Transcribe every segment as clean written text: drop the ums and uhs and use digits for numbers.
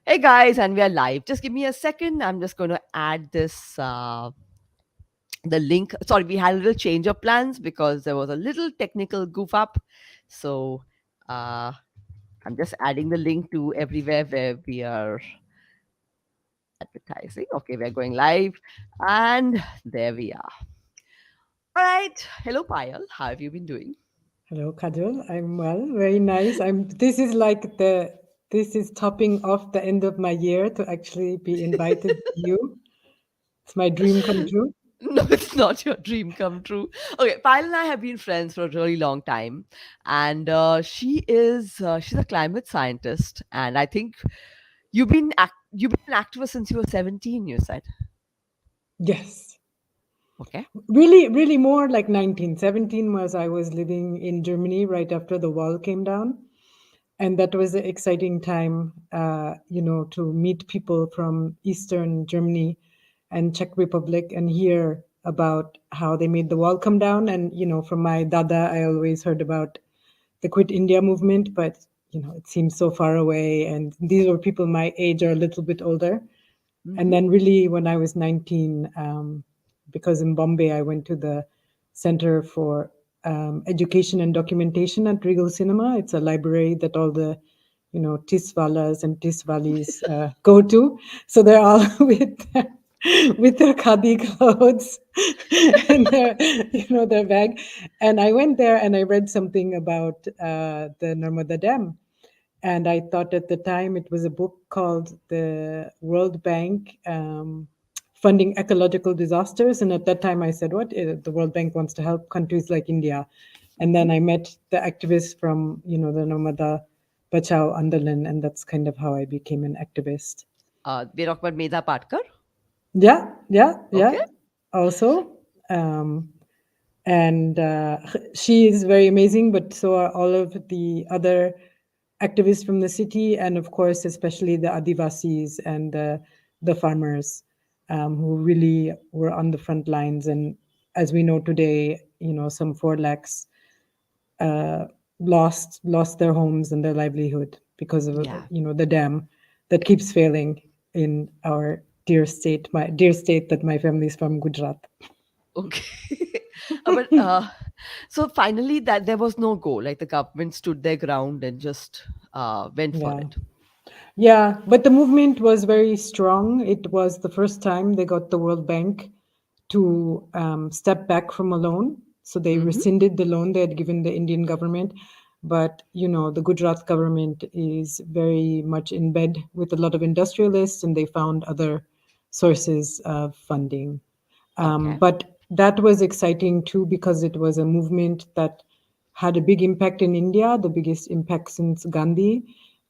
Hey guys, and we are live. Just give me a second. I'm just going to add this the link. Sorry, we had a little change of plans because there was a little technical goof up. So uh, I'm just adding the link to everywhere where we are advertising. Okay, we're going live, and there we are. All right. Hello, Payal. How have you been doing? Hello, Kajol. I'm well. Very nice. This is topping off the end of my year to actually be invited to you. It's my dream come true. No, it's not your dream come true. Okay, Payal and I have been friends for a really long time, and she's a climate scientist, and I think you've been an activist since you were 17. You said, Yes. okay, Really, really more like 1917 was I was living in Germany right after the wall came down. And that was an exciting time, to meet people from Eastern Germany and Czech Republic and hear about how they made the wall come down. And, from my dada, I always heard about the Quit India movement, but, it seems so far away. And these were people my age or a little bit older. And hmm then, really, when I was 19, because in Bombay, I went to the Center for Education and Documentation at Regal Cinema. It's a library that all the, tiswalas and tiswalis go to. So they're all with their khadi clothes and their bag. And I went there and I read something about the Narmada Dam, and I thought at the time it was a book called The World Bank Funding Ecological Disasters. And at that time I said, what? The World Bank wants to help countries like India. And hmm then I met the activists from, the Namada Bachao Andolan, and that's kind of how I became an activist. we're talking about Maida Patkar. Yeah, yeah, Okay, yeah. Also, um, and she is very amazing, but so are all of the other activists from the city, and of course especially the Adivasis and the farmers, who really were on the front lines. And as we know today, some 4 lakhs uh, lost their homes and their livelihood because of yeah, the dam that keeps failing in our dear state that my family is from, Gujarat. okay. But so finally, that there was no goal. Like the government stood their ground and just went for Yeah. it. Yeah, but the movement was very strong. It was the first time they got the World Bank to step back from a loan. So they hmm rescinded the loan they had given the Indian government. But, the Gujarat government is very much in bed with a lot of industrialists, and they found other sources of funding. Okay. But that was exciting too, because it was a movement that had a big impact in India, the biggest impact since Gandhi,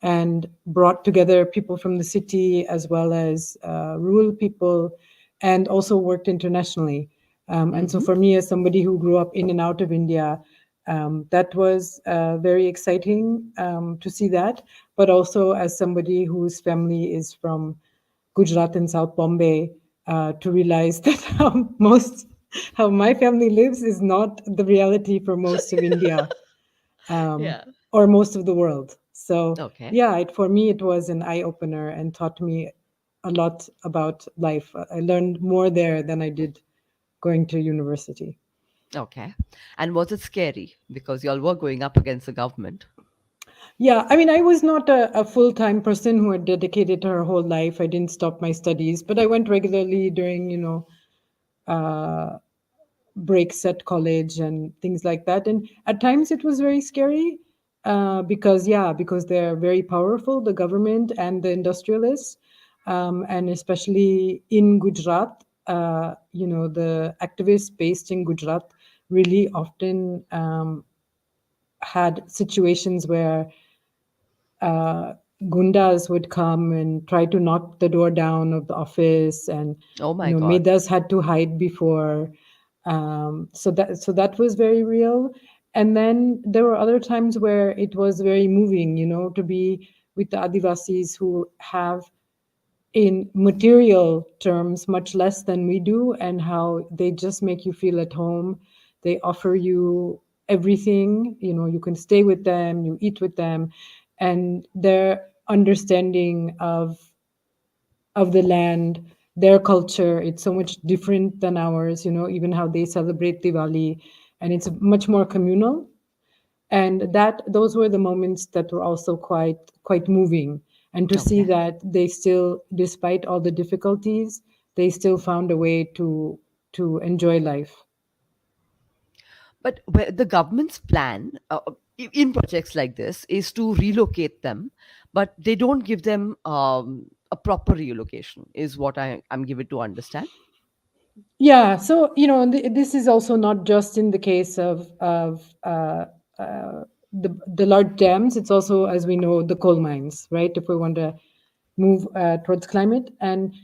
and brought together people from the city as well as rural people, and also worked internationally. And so, hmm for me, as somebody who grew up in and out of India, that was very exciting to see that. But also, as somebody whose family is from Gujarat and South Bombay, to realize that how my family lives is not the reality for most of India, um, Yeah. or most of the world. So Okay. yeah, for me it was an eye opener and taught me a lot about life. I learned more there than I did going to university. Okay. And was it scary because y'all were going up against the government? Yeah, I mean, I was not a full-time person who had dedicated her whole life. I didn't stop my studies, but I went regularly during, uh, breaks at college and things like that. And at times it was very scary, because they're very powerful, the government and the industrialists, and especially in Gujarat. The activists based in Gujarat really often had situations where uh, gundas would come and try to knock the door down of the office, and Oh my God. Medas had to hide before. So that was very real. And then there were other times where it was very moving, to be with the Adivasis, who have in material terms much less than we do, and how they just make you feel at home. They offer you everything. You can stay with them, you eat with them, and they're understanding of the land, their culture. It's so much different than ours, even how they celebrate Diwali, and it's much more communal. And that those were the moments that were also quite moving. And to see Okay. that they still, despite all the difficulties, they still found a way to enjoy life. But where the government's plan in projects like this is to relocate them, but they don't give them a proper relocation, is what I'm given to understand. Yeah, so this is also not just in the case of the large dams. It's also, as we know, the coal mines, right? If we want to move towards climate, and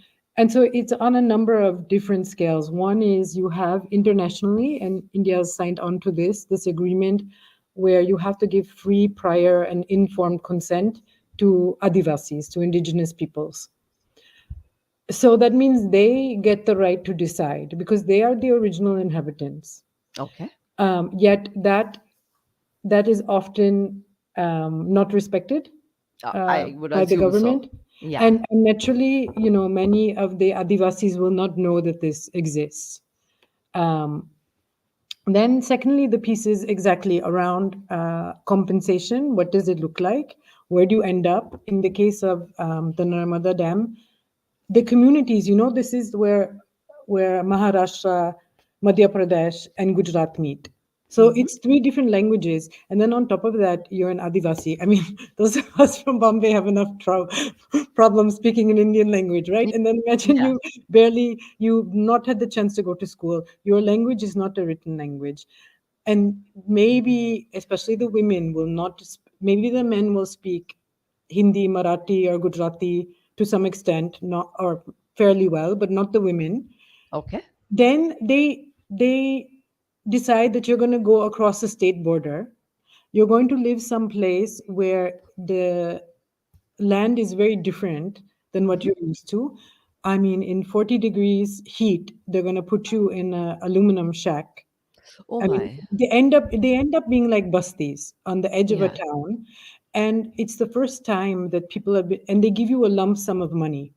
so it's on a number of different scales. One is you have internationally, and India has signed on to this agreement where you have to give free, prior, and informed consent to Adivasis, to indigenous peoples. So that means they get the right to decide because they are the original inhabitants. Okay. Yet that is often not respected I would by the assume so. government. Yeah. And naturally, many of the Adivasis will not know that this exists. Um, then, secondly, the piece is exactly around compensation. What does it look like? Where do you end up? In the case of the Narmada Dam, the communities, this is where Maharashtra, Madhya Pradesh, and Gujarat meet. So Hmm. it's three different languages, and then on top of that, you're an Adivasi. I mean, those of us from Bombay have enough problems speaking an Indian language, right? And then imagine Yeah. you've not had the chance to go to school. Your language is not a written language, and maybe especially the women will not. Maybe the men will speak Hindi, Marathi, or Gujarati to some extent, not or fairly well, but not the women. Okay. Then they decide that you're going to go across the state border. You're going to live someplace where the land is very different than what Hmm. you're used to. I mean, in 40 degrees heat, they're going to put you in a aluminum shack. Oh I mean, my. they end up being like busties on the edge of a Yeah. town, and it's the first time that people have been, and they give you a lump sum of money.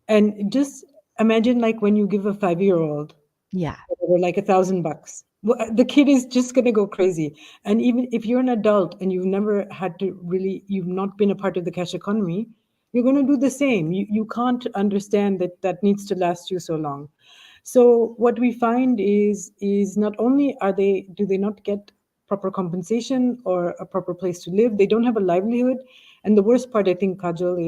And just imagine, like when you give a 5-year-old Yeah. or like $1,000, well, the kid is just gonna go crazy. And even if you're an adult and you've not been a part of the cash economy, you're gonna do the same. You can't understand that that needs to last you so long. So what we find is not only do they not get proper compensation or a proper place to live, they don't have a livelihood, and the worst part, I think, Kajal,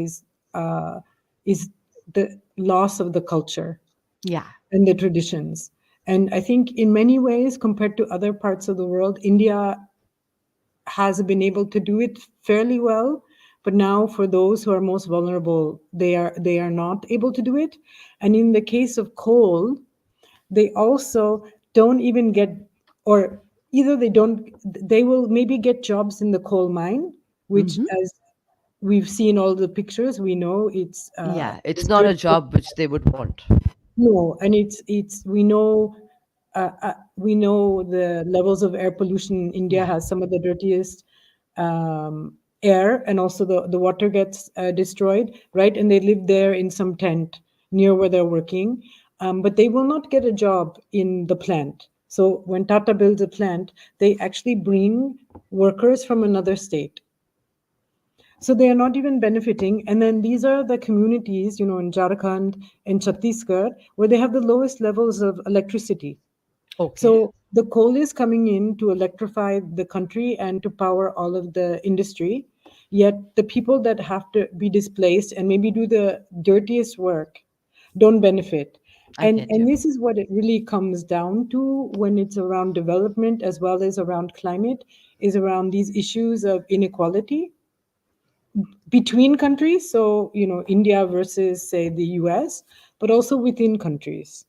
is the loss of the culture Yeah. and the traditions. And I think in many ways, compared to other parts of the world, India has been able to do it fairly well. But now, for those who are most vulnerable, they are not able to do it. And in the case of coal, they also don't even get, or either they will maybe get jobs in the coal mine, which, Hmm. as we've seen all the pictures, we know Yeah. It's it's not a dirty. job which they would want. No, and it's we know the levels of air pollution. India Yeah. has some of the dirtiest air, and also the water gets destroyed, right? And they live there in some tent near where they're working, but they will not get a job in the plant. So when Tata builds a plant, they actually bring workers from another state, so they are not even benefiting. And then these are the communities, in Jharkhand and Chhattisgarh, where they have the lowest levels of electricity. Okay. So the coal is coming in to electrify the country and to power all of the industry. Yet the people that have to be displaced and maybe do the dirtiest work don't benefit. I And get you. and this is what it really comes down to when it's around development as well as around climate, is around these issues of inequality between countries. So, India versus, say, the US, but also within countries.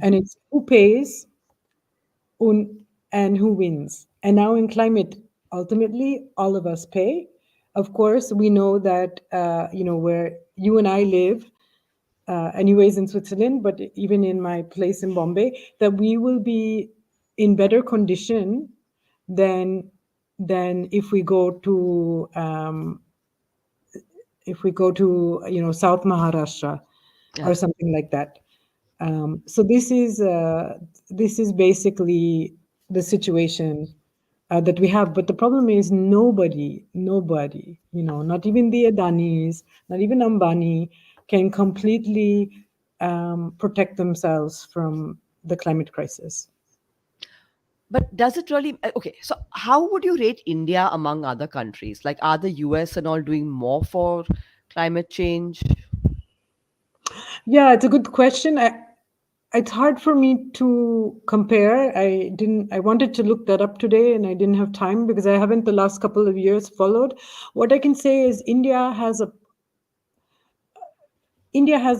And Hmm. it's who pays and who wins. And now in climate, ultimately, all of us pay. Of course, we know that, where you and I live, anyways, in Switzerland, but even in my place in Bombay, that we will be in better condition than if we go to if we go to South Maharashtra Yeah. or something like that. So this is basically the situation that we have. But the problem is nobody, not even the Adanis, not even Ambani, can completely protect themselves from the climate crisis. But does it really? Okay, so how would you rate India among other countries? Like, are the US and all doing more for climate change? Yeah, it's a good question. It's hard for me to compare. I wanted to look that up today and I didn't have time because I haven't the last couple of years followed. What I can say is India has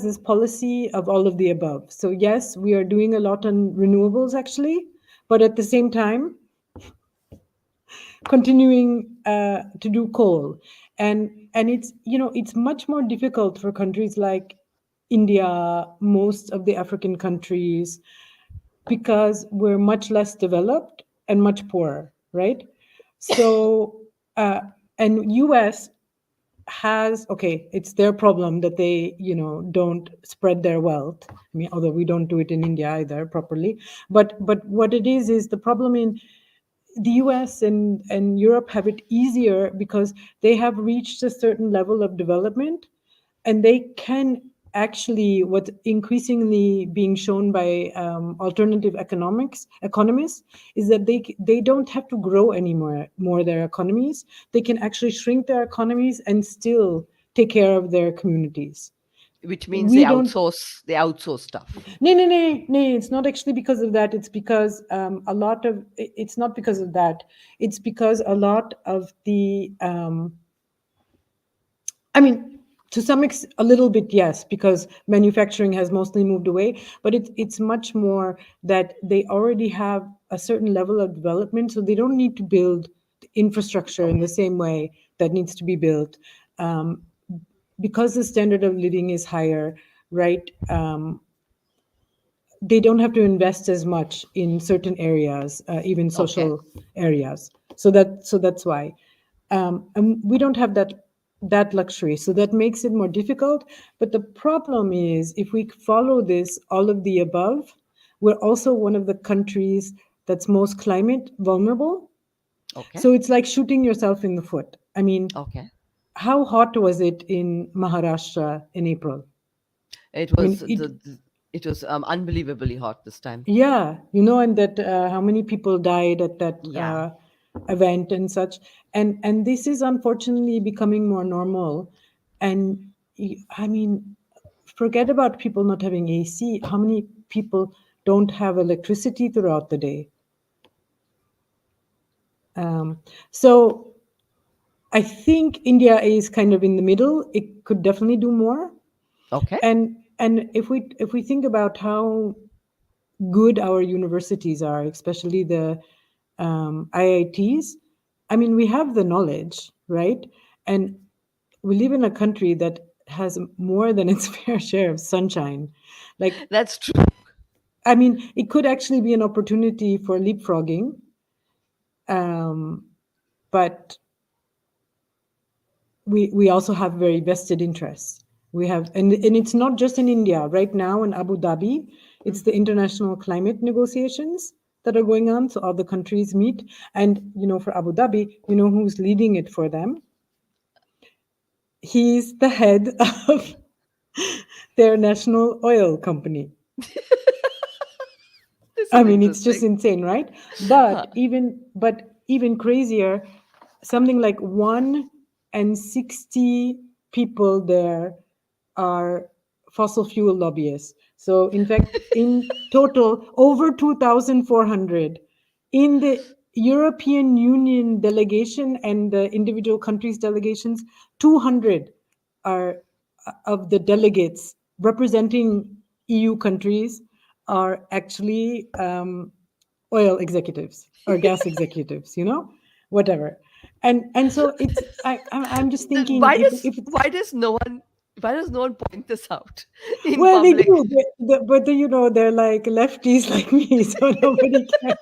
this policy of all of the above. So yes, we are doing a lot on renewables actually, but at the same time continuing to do coal. And it's much more difficult for countries like India, most of the African countries, because we're much less developed and much poorer, right? So and US has, okay, it's their problem that they don't spread their wealth. I mean, although we don't do it in India either properly. But what it is the problem in the US and Europe have it easier because they have reached a certain level of development, and they can actually, what's increasingly being shown by alternative economists, is that they don't have to grow anymore more their economies. They can actually shrink their economies and still take care of their communities. Which means We don't. they outsource stuff. No, no, no, no. It's not actually because of that. It's because it's not because of that. It's because a lot of the. I mean, to some extent, a little bit, yes, because manufacturing has mostly moved away. But it's much more that they already have a certain level of development, so they don't need to build the infrastructure in the Okay. same way that needs to be built. Um, because the standard of living is higher, right? They don't have to invest as much in certain areas, even Okay. social areas. So that's why, and we don't have that luxury. So that makes it more difficult. But the problem is, if we follow this, all of the above, we're also one of the countries that's most climate vulnerable. Okay. So it's like shooting yourself in the foot. I mean, Okay. how hot was it in Maharashtra in April? It I was mean, it was unbelievably hot this time. yeah, and that how many people died at that Yeah. event and such, and this is unfortunately becoming more normal, and I mean, forget about people not having AC. How many people don't have electricity throughout the day? Um, so I think India is kind of in the middle. It could definitely do more, Okay. and if we think about how good our universities are, especially the IITs. I mean, we have the knowledge, right? And we live in a country that has more than its fair share of sunshine. Like, That's true. I mean, it could actually be an opportunity for leapfrogging, um, but we also have very vested interests. We have, and it's not just in India. Right now in Abu Dhabi, it's the international climate negotiations that are going on. So all the countries meet, and for Abu Dhabi, who's leading it for them? He's the head of their national oil company. This I is mean, it's just interesting. insane, right? Huh. But even crazier, something like 1 and 60 people there are fossil fuel lobbyists. So, in fact, in total, over 2,400 in the European Union delegation and the individual countries' delegations, 200 are of the delegates representing EU countries are actually oil executives or gas executives, whatever. And so I'm just Then thinking, if it's, why does no one point this out in well, they public? do, but they're like lefties like me, so nobody cares.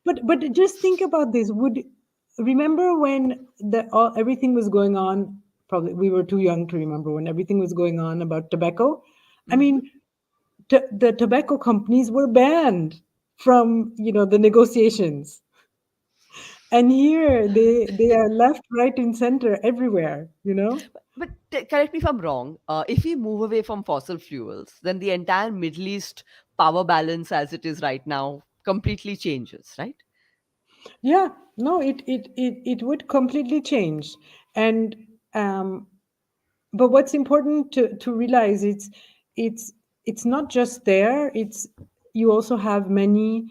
But just think about this. Would remember when everything was going on probably we were too young to remember when everything was going on about tobacco. I Mm-hmm. mean, the tobacco companies were banned from, the negotiations, and here they are left, right, and center everywhere. But correct me if I'm wrong. If we move away from fossil fuels, then the entire Middle East power balance as it is right now completely changes, right? Yeah, no, it would completely change. And um but what's important to realize, it's it's not just there. It's You also have many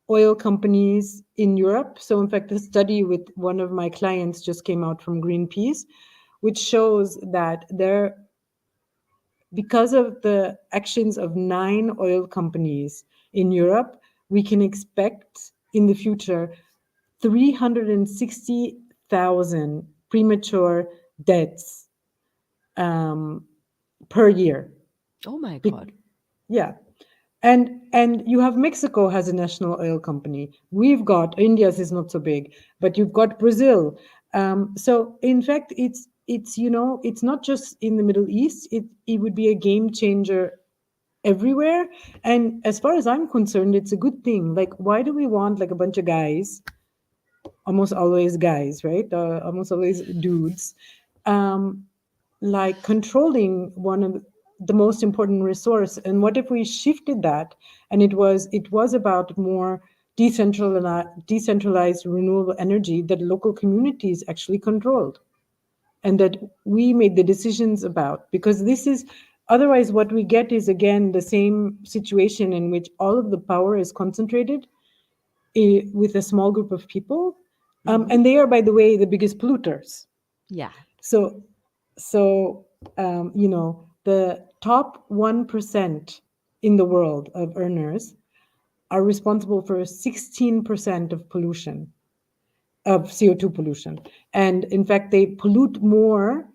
oil companies in Europe. So in fact, a study with one of my clients just came out from Greenpeace, which shows that there, because of the actions of 9 oil companies in Europe, we can expect in the future 360,000 premature deaths um, per year. Oh my God. Be- yeah. And you have Mexico has a national oil company. We've got India's is not so big, but you've got Brazil. So in fact, it's not just in the Middle East. It would be a game changer everywhere. And as far as I'm concerned, it's a good thing. Like, why do we want like a bunch of guys, almost always guys, right? Almost always dudes, um, like controlling one of the most important resource. And what if we shifted that, and it was about more decentralized renewable energy that local communities actually controlled, and that we made the decisions about? Because this is, otherwise what we get is again the same situation in which all of the power is concentrated with a small group of people, Mm-hmm. and they are, by the way, the biggest polluters. Yeah. So, the top 1% in the world of earners are responsible for 16% of pollution, of CO2 pollution. And in fact, they pollute more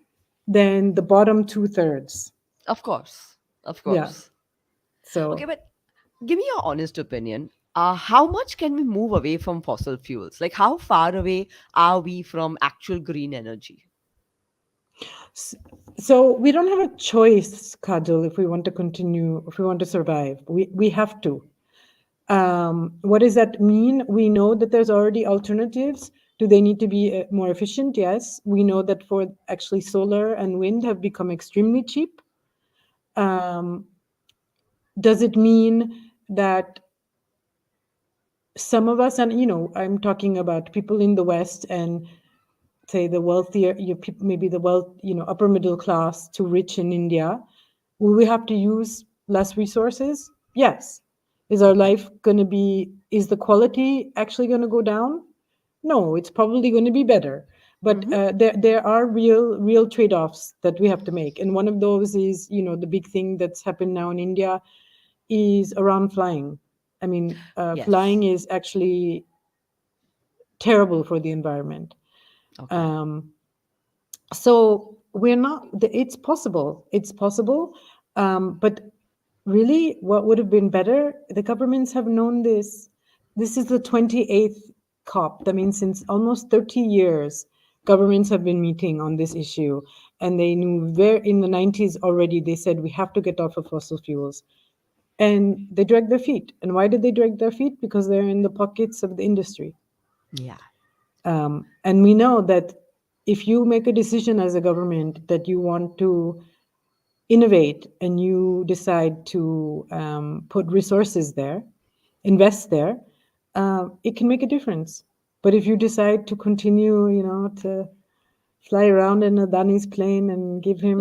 than the bottom two-thirds. Of course. Of Yeah. course. Okay, So, but give me your honest opinion. How much can we move away from fossil fuels? Like, how far away are we from actual green energy? so we don't have a choice, Kajal, if we want to continue, if we want to survive. We have to. What does that mean? We know that there's already alternatives. Do they need to be more efficient? Yes. We know that for actually solar and wind have become extremely cheap. Um, does it mean that some of us, and I'm talking about people in the West and say the wealthier, maybe the wealth, upper middle class to rich in India, will we have to use less resources? Yes. Is our Okay. life going to be, is the quality actually going to go down? No, it's probably going to be better. But Mm-hmm. there are real trade-offs that we have to make. And one of those is, the big thing that's happened now in India is around flying. I mean, Yes. flying is actually terrible for the environment. Okay. Um, so we're not, it's possible, but really what would have been better, the governments have known this is the 28th COP. That means since almost 30 years governments have been meeting on this issue, and they knew very in the 90s already. They said we have to get off of fossil fuels, and they dragged their feet. And why did they drag their feet? Because they're in the pockets of the industry. Yeah. And we know that if you make a decision as a government that you want to innovate, and you decide to put resources there, invest there, it can make a difference. But if you decide to continue, to fly around in Adani's plane and give him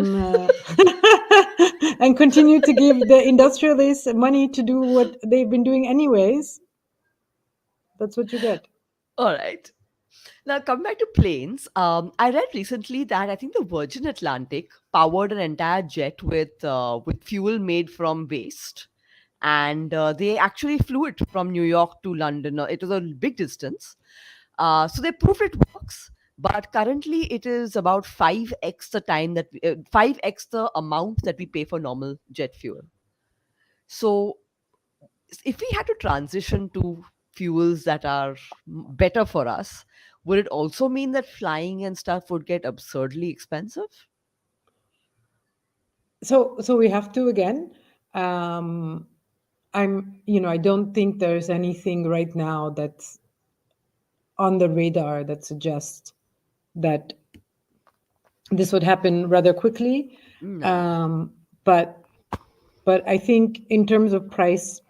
and continue to give the industrialists money to do what they've been doing anyways, that's what you get. All right. Now, come back to planes. I read recently that I think the Virgin Atlantic powered an entire jet with fuel made from waste, and they actually flew it from New York to London. It was a big distance, so they proved it works. But currently, it is about 5x the time 5x the amount that we pay for normal jet fuel. So if we had to transition to fuels that are better for us, would it also mean that flying and stuff would get absurdly expensive? So we have to again. Um, I don't think there's anything right now that's on the radar that suggests that this would happen rather quickly. No. Um, but I think in terms of price,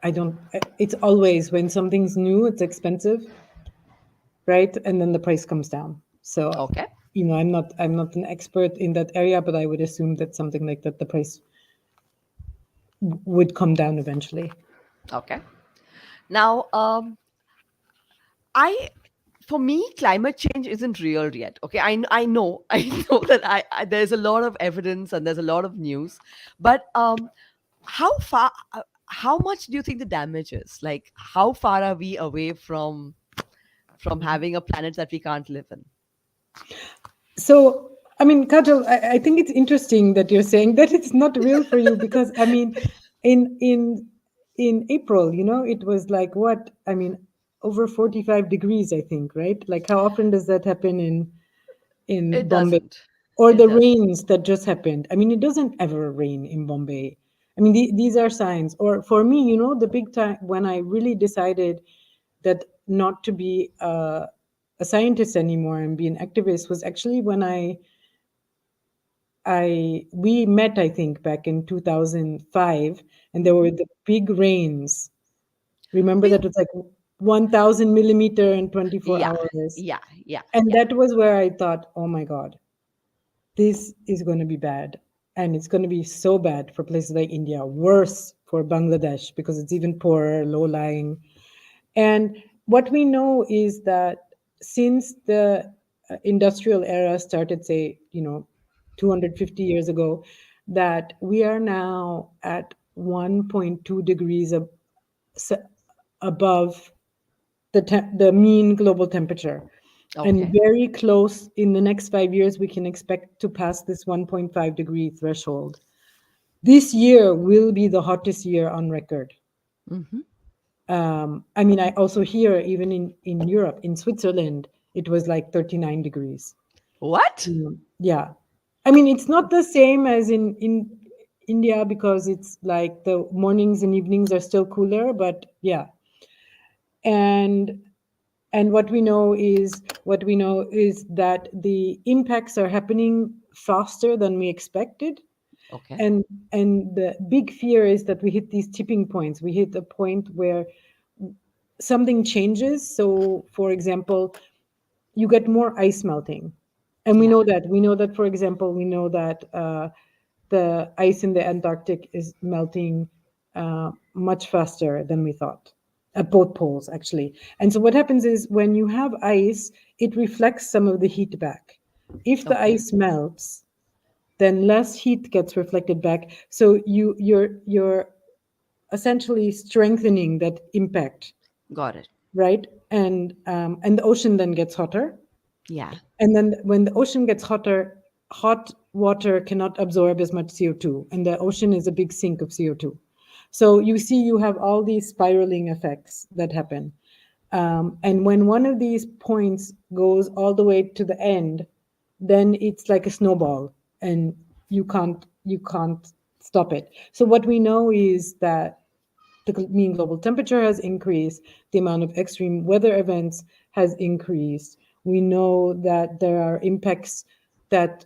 I don't. It's always when something's new, it's expensive, right? And then the price comes down. So, Okay. I'm not an expert in that area, but I would assume that something like that, the price would come down eventually. Okay. Now, I for me, climate change isn't real yet. Okay, I know I know that there's a lot of evidence and there's a lot of news, but how much do you think the damage is? Like, how far are we away from having a planet that we can't live in? So, I mean, Kajal, I think it's interesting that you're saying that it's not real for you because I mean, in in in April, it was like what? I mean, over 45 degrees, I think, right? Like how often does that happen in It Bombay? doesn't. Or It the doesn't. rains that just happened. I mean, it doesn't ever rain in Bombay. I mean, these are signs. Or for me, the big time when I really decided that not to be a scientist anymore and be an activist was actually when we met, I think, back in 2005, and there Hmm. were the big rains. Remember We that was like 1,000 millimeter in 24 Yeah, hours. yeah, yeah, And yeah. that was where I thought, oh my God, this is going to be bad. And it's going to be so bad for places like India, worse for Bangladesh because it's even poorer, low lying. And what we know is that since the industrial era started, say, 250 years ago, that we are now at 1.2 degrees above the mean global temperature. And Okay, very close in the next 5 years, we can expect to pass this 1.5 degree threshold. This year will be the hottest year on record. hmm. I mean, I also hear even in Europe, in Switzerland, it was like 39 degrees. What? Yeah. I mean, it's not the same as in India because it's like the mornings and evenings are still cooler, but yeah. And what we know is that the impacts are happening faster than we expected. Okay. And the big fear is that we hit these tipping points. We hit a point where something changes. So, for example, you get more ice melting. And we Yeah. know that. We know that, for example, we know that the ice in the Antarctic is melting much faster than we thought, at both poles, actually. And so, what happens is when you have ice, it reflects some of the heat back. If the Okay. ice melts, then less heat gets reflected back. So you're essentially strengthening that impact, Got it. right? And the ocean then gets hotter, Yeah. and then when the ocean gets hotter, hot water cannot absorb as much CO2, and the ocean is a big sink of CO2. So you see, you have all these spiraling effects that happen. And when one of these points goes all the way to the end, then it's like a snowball, and you can't stop it. So what we know is that the mean global temperature has increased, the amount of extreme weather events has increased. We know that that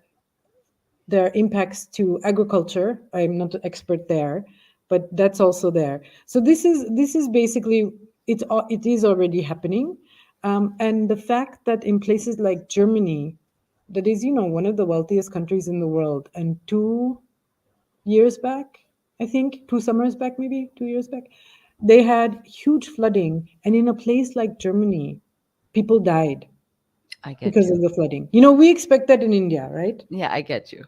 there are impacts to agriculture. I'm not an expert there, but that's also there. So this is basically it is already happening, and the fact that in places like Germany, that is one of the wealthiest countries in the world, and 2 years back, I think 2 summers back, maybe 2 years back, they had huge flooding, and in a place like Germany, people died I get because you. of the flooding. We expect that in India, right? Yeah, I get you.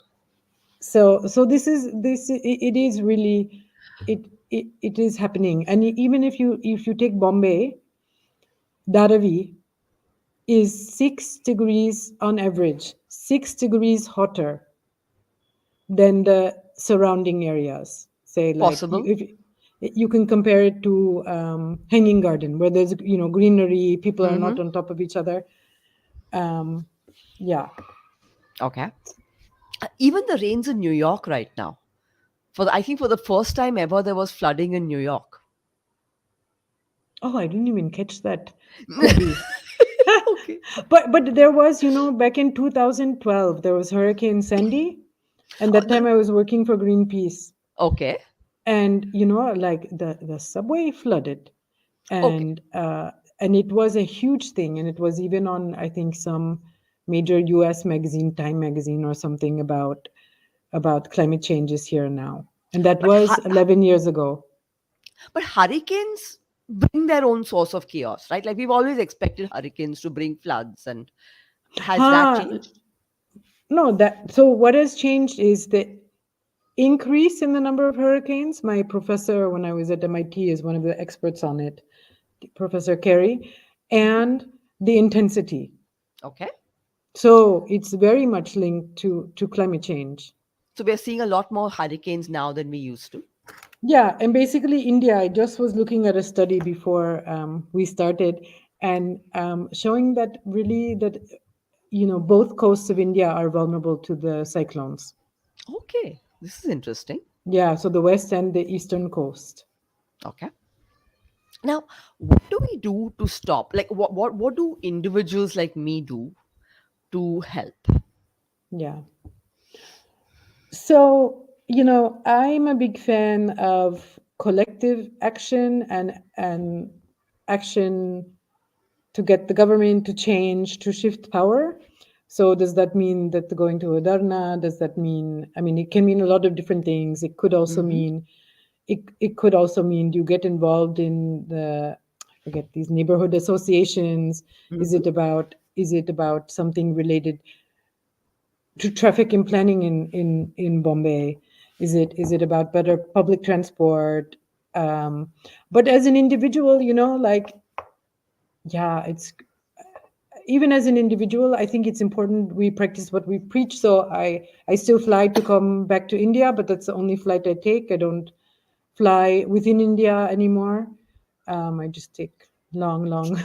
So it is really it is happening. And even if you take Bombay, Dharavi is 6 degrees on average, 6 degrees hotter than the surrounding areas. Say, like, Possible. if you can compare it to Hanging Garden, where there's greenery, people are Mm-hmm. not on top of each other. Um, yeah. Okay. Even the rains in New York right now. I think for the first time ever, there was flooding in New York. Oh, I didn't even catch that. Could be. Okay. But there was, back in 2012, there was Hurricane Sandy, and Oh, that time I was working for Greenpeace, okay. and like the subway flooded, Okay. and it was a huge thing, and it was even on, I think, some major U.S. magazine, Time magazine or something, about climate changes here now, and that But was 11 years ago. but hurricanes bring their own source of chaos, right? Like we've always expected hurricanes to bring floods, and has that Huh. changed? No, that so what has changed is the increase in the number of hurricanes. My professor, when I was at MIT, is one of the experts on it, Professor Carey, Mhm. and the intensity. Okay. So it's very much linked to climate change. So we're seeing a lot more hurricanes now than we used to. Yeah, and basically India. I just was looking at a study before we started, and showing that really that both coasts of India are vulnerable to the cyclones. Okay. This is interesting. Yeah, so the west and the eastern coast. Okay. Now, what do we do to stop? Like, what do individuals like me do to help? Yeah. So, I'm a big fan of collective action and action to get the government to change, to shift power. So does that mean that going to a dharna? Does that mean, I mean, it can mean a lot of different things. Mm-hmm. It could also mean you get involved in I forget, these neighborhood associations. Mm-hmm. Is it about something related to traffic and planning in Bombay? Is it about better public transport? But as an individual, like, yeah, it's even as an individual, I think it's important we practice what we preach. So I still fly to come back to India, but that's the only flight I take. I don't fly within India anymore. I just take long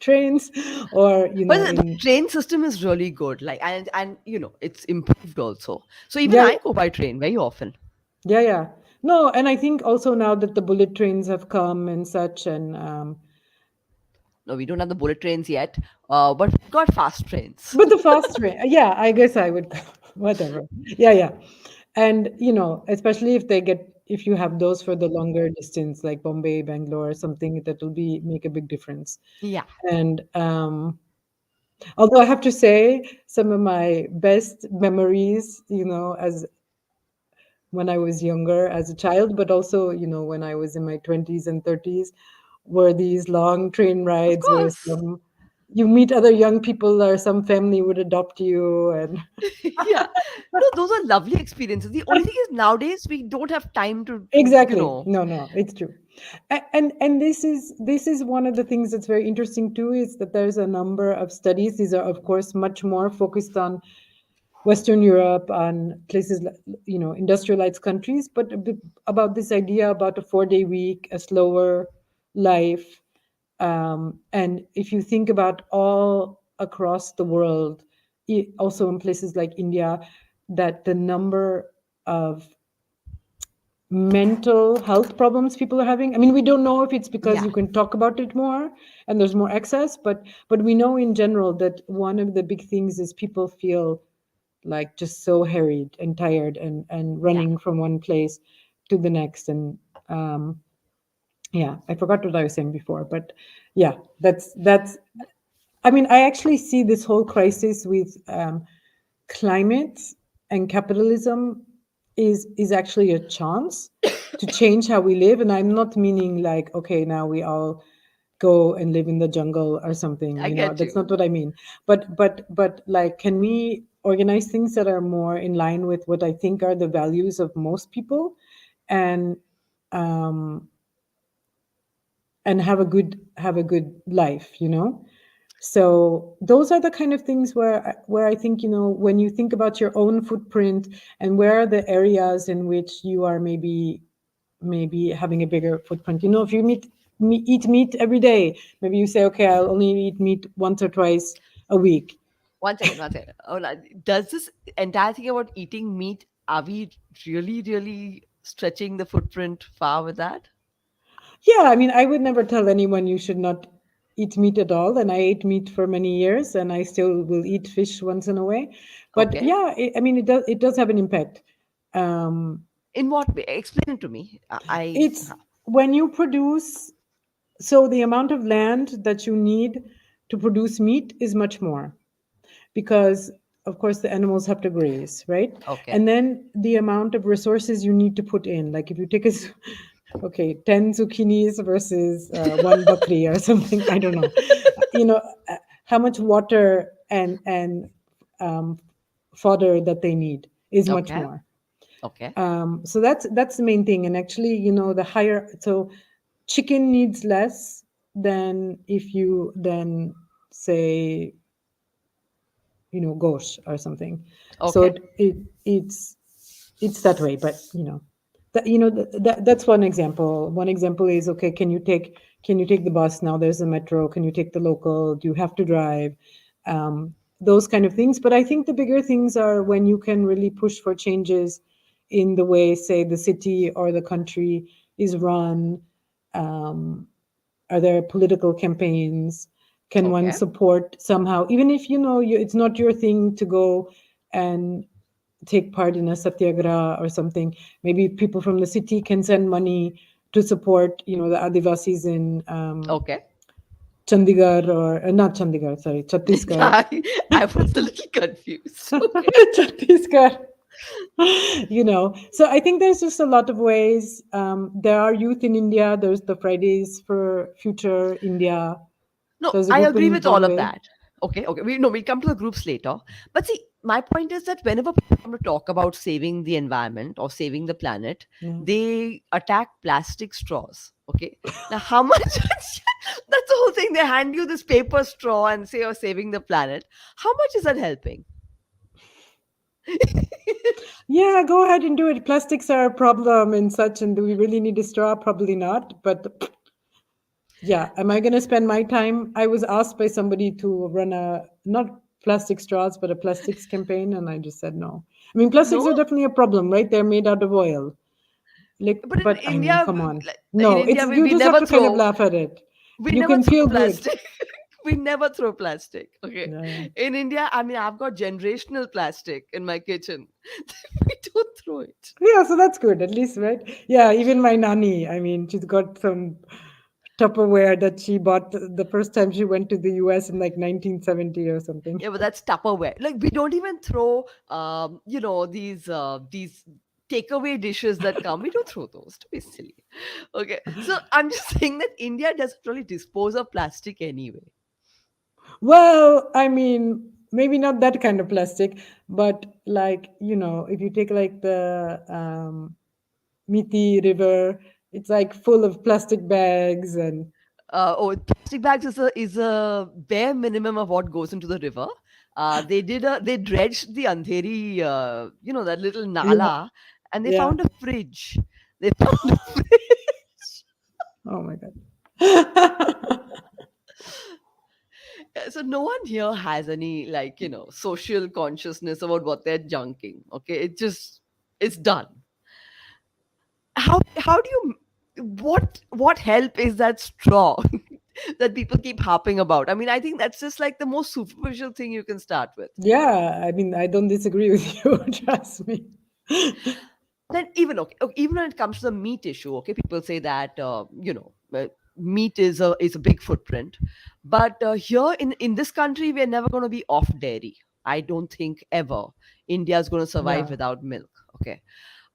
trains, or But the in train system is really good. Like, and it's improved also. So even yeah, I go by train very often. yeah. No, and I think also now that the bullet trains have come and such, and No, we don't have the bullet trains yet, but we've got fast trains. but the fast train, yeah, I guess I would, whatever. Yeah. And especially if you have those for the longer distance, like Bombay, Bangalore, or something, that will be make a big difference. Yeah. And although I have to say, some of my best memories, as when I was younger as a child, but also, when I was in my 20s and 30s, were these long train Of rides where course. you meet other young people, or some family would adopt you. And Yeah. No, those are lovely experiences. The only thing is nowadays we don't have time to. exactly, no, it's true. And this is one of the things that's very interesting too, is that there's a number of studies. These are, of course, much more focused on Western Europe, on places like, industrialized countries, but about this idea about a 4-day week, a slower life. And if you think about all across the world, also in places like India, that the number of mental health problems people are having, I mean, we don't know if it's because Yeah. you can talk about it more and there's more access, but we know in general that one of the big things is people feel like just so harried and tired, and Yeah. running from one place to the next. And yeah, I forgot what I was saying before, but yeah, that's I mean, I actually see this whole crisis with climate and capitalism is actually a chance to change how we live. And I'm not meaning like, okay, now we all go and live in the jungle or something, I get that's you. not what I mean. But like, can we organize things that are more in line with what I think are the values of most people, and um and have a good life, so those are the kind of things where I think, when you think about your own footprint, and where are the areas in which you are maybe having a bigger footprint. If you eat meat every day, maybe you say, okay, I'll only eat meat once or twice a week. One second, one second. Oh, does this entire thing about eating meat, are we really, really stretching the footprint far with that? Yeah, I mean, I would never tell anyone you should not eat meat at all. And I ate meat for many years, and I still will eat fish once in a way. But Okay. yeah, I mean, it does have an impact. Um, In what way? Explain it to me. it's when you produce, so the amount of land that you need to produce meat is much more, because of course the animals have to graze, right? Okay. And then the amount of resources you need to put in, like if you take okay, 10 zucchinis versus one bakri or something, I don't know, you know, how much water and um, fodder that they need is much Okay. more. Okay. So that's the main thing. And actually, the higher, so chicken needs less than if you then say, gauche or something. So Okay. it's that way. But that's one example. One example is, okay, can you take the bus now? There's a metro. Can you take the local? Do you have to drive? Those kind of things. But I think the bigger things are when you can really push for changes in the way, say, the city or the country is run. Um, are there political campaigns? Can one Okay. support somehow, even if it's not your thing to go and take part in a satyagraha or something? Maybe people from the city can send money to support, the Adivasis in Okay. Chandigarh, or not Chandigarh, sorry, Chhattisgarh. Yeah, I was a little confused. Okay. Chhattisgarh. So I think there's just a lot of ways. There are youth in India. There's the Fridays for Future India. No, There's a I group agree in with all of Bombay. that. Okay, okay. We come to the groups later. But see, my point is that whenever people come to talk about saving the environment or saving the planet, Yeah. they attack plastic straws. Okay. Now how much that's the whole thing. They hand you this paper straw and say you're saving the planet. How much is that helping? Yeah, go ahead and do it. Plastics are a problem and such, and do we really need a straw? Probably not. But yeah, am I going to spend my time? I was asked by somebody to run not plastic straws, but a plastics campaign, and I just said no. I mean, plastics No? are definitely a problem, right? They're made out of oil. Like, But in but I mean, India, come on. in No, it's India, you we just have never to kind of throw. laugh at it. We You never can throw feel good. plastic. We never throw plastic. Okay. Yeah. In India, I mean, I've got generational plastic in my kitchen. We don't throw it. Yeah, so that's good, at least, right? Yeah, even my nanny, I mean, she's got some Tupperware that she bought the first time she went to the US in like 1970 or something. Yeah, but that's Tupperware. Like we don't even throw, these takeaway dishes that come. We don't throw those. To be silly. Okay. So I'm just saying that India doesn't really dispose of plastic anyway. Well, I mean, maybe not that kind of plastic, but like, if you take like the Miti River, it's like full of plastic bags and Plastic bags is a bare minimum of what goes into the river. They dredged the Andheri, that little yeah, nala, and they yeah. found a fridge. They found a fridge. Oh my God. So no one here has any, like, social consciousness about what they're junking. Okay, it's done. How do you, what help is that straw that people keep harping about? I mean, I think that's just like the most superficial thing you can start with. Yeah, I mean, I don't disagree with you, trust me. Then even okay, even when it comes to the meat issue, okay, people say that meat is a big footprint, but here in this country we're never going to be off dairy. I don't think ever India is going to survive Yeah. without milk. Okay.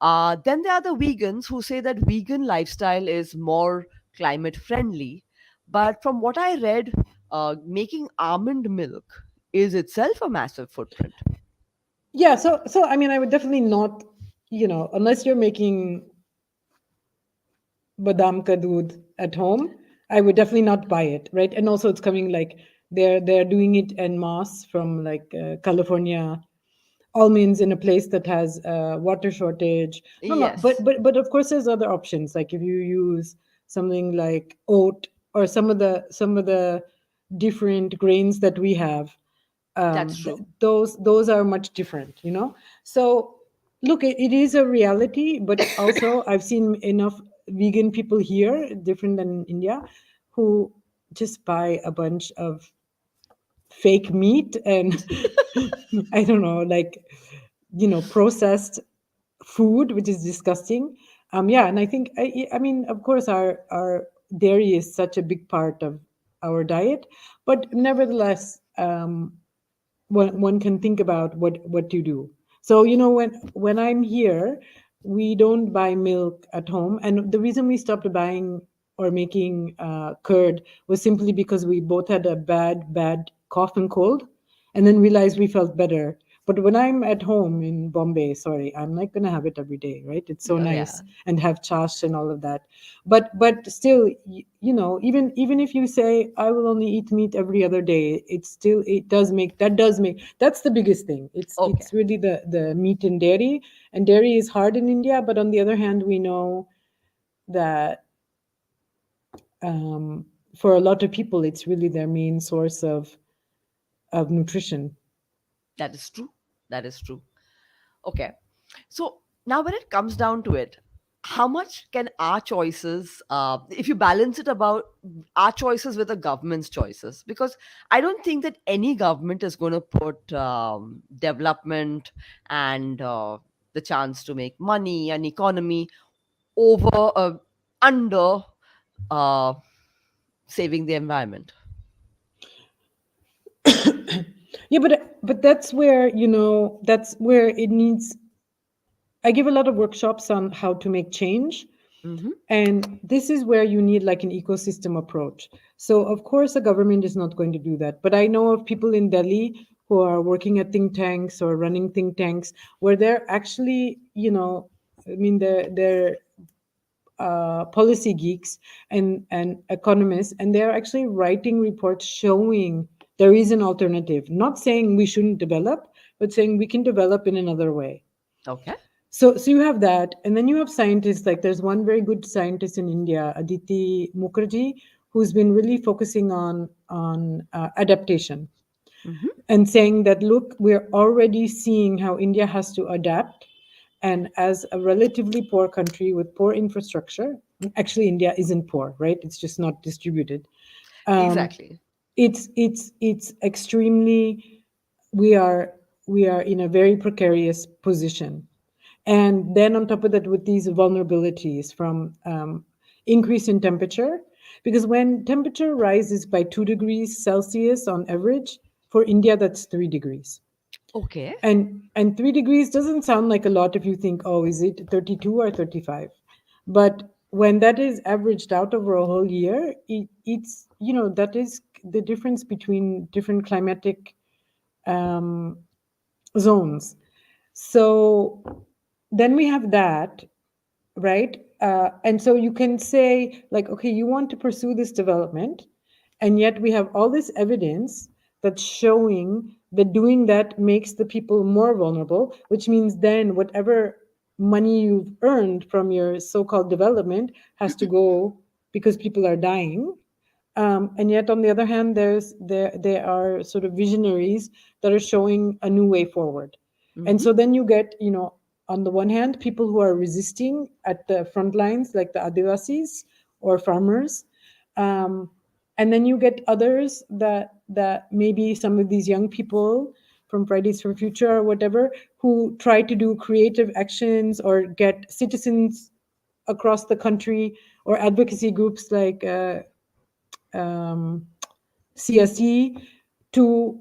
Then there are the vegans who say that vegan lifestyle is more climate friendly, but from what I read, making almond milk is itself a massive footprint. Yeah, so I mean, I would definitely not, unless you're making badam ka doodh at home, I would definitely not buy it, right? And also, it's coming like they're doing it en masse from like California almonds in a place that has water shortage. No, no, but Yes. but of course, there's other options. Like if you use something like oat or some of the different grains that we have. That's true. Those are much different, you know. So look, it is a reality, but also I've seen enough vegan people here, different than in India, who just buy a bunch of fake meat and I don't know, like, you know, processed food, which is disgusting. Yeah, and I think I mean, of course, our dairy is such a big part of our diet, but nevertheless, one can think about what you do. So you know, when I'm here, we don't buy milk at home, and the reason we stopped buying or making curd was simply because we both had a bad cough and cold, and then realized we felt better. But when I'm at home in Bombay, sorry, I'm not gonna have it every day, right? It's so Oh, yeah. nice and have chash and all of that. But still, you know, even if you say I will only eat meat every other day, it's still, it does make, that's the biggest thing. Okay. It's really the meat and dairy, and dairy is hard in India. But on the other hand, we know that um, for a lot of people, it's really their main source of nutrition. That is true. That is true. Okay. So now, when it comes down to it, how much can our choices, if you balance it about our choices with the government's choices, because I don't think that any government is going to put development and the chance to make money and economy over under uh, saving the environment. Yeah, but that's where, you know, that's where it needs. I give a lot of workshops on how to make change. Mm-hmm. And this is where you need like an ecosystem approach. So, of course, the government is not going to do that. But I know of people in Delhi who are working at think tanks or running think tanks where they're actually, you know, I mean, they're policy geeks and economists, and they're actually writing reports showing there is an alternative. Not saying we shouldn't develop, but saying we can develop in another way. Okay. So you have that, and then you have scientists. Like there's one very good scientist in India, Aditi Mukherjee, who's been really focusing on adaptation Mm-hmm. and saying that look, we're already seeing how India has to adapt, and as a relatively poor country with poor infrastructure, actually India isn't poor, right? It's just not distributed. Um, Exactly. it's extremely, we are we are in a very precarious position. And then on top of that, with these vulnerabilities from increase in temperature, because when temperature rises by 2 degrees Celsius on average, for India that's 3 degrees. Okay. And 3 degrees doesn't sound like a lot if you think, oh, is it 32 or 35? But when that is averaged out over a whole year, it's, you know, that is the difference between different climatic um, zones. So then we have that, right? And so you can say, like, okay, you want to pursue this development, and yet we have all this evidence that's showing that doing that makes the people more vulnerable, which means then whatever money you've earned from your so-called development has to go because people are dying. And yet, on the other hand, there are sort of visionaries that are showing a new way forward. And Mm-hmm. so then you get, you know, on the one hand, people who are resisting at the front lines, like the Adivasis or farmers, um, and then you get others that maybe some of these young people from Fridays for Future or whatever, who try to do creative actions or get citizens across the country or advocacy groups like um, CSE to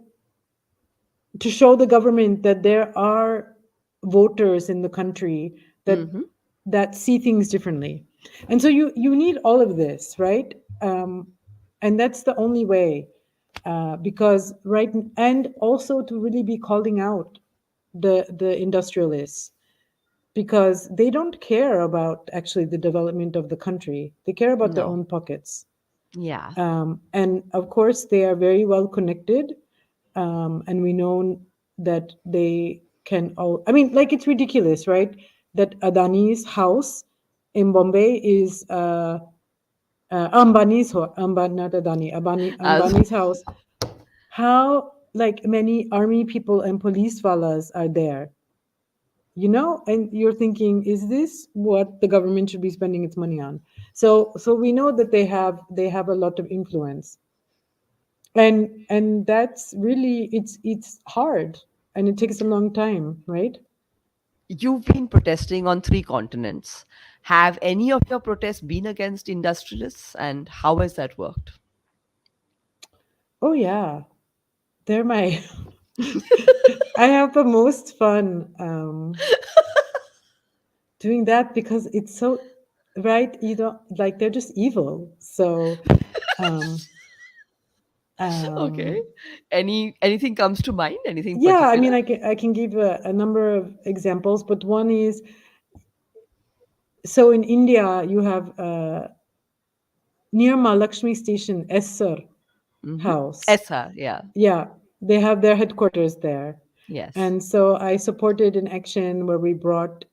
show the government that there are voters in the country Mm-hmm. that see things differently. And so you need all of this, right? And that's the only way, because right, and also to really be calling out the industrialists, because they don't care about actually the development of the country. They care about their No. own pockets. Yeah. And of course, they are very well connected. And we know that they can all, I mean, like, it's ridiculous, right? That Adani's house in Bombay is Ambani's, not Adani, As Ambani's house. How? like many army people and police valas are there, you know, and you're thinking, is this what the government should be spending its money on? So we know that they have a lot of influence, and that's really, it's hard, and it takes a long time, right? You've been protesting on three continents. Have any of your protests been against industrialists, and how has that worked? Oh yeah, they're my I have the most fun doing that because it's so, right, you don't like, they're just evil. So um Okay. um Anything comes to mind? Anything yeah, I particular? mean, I can give a number of examples, but one is, so in India you have near Mahalakshmi station, Essar Mm-hmm. house. SR, yeah. Yeah, they have their headquarters there. Yes. And so I supported an action where we brought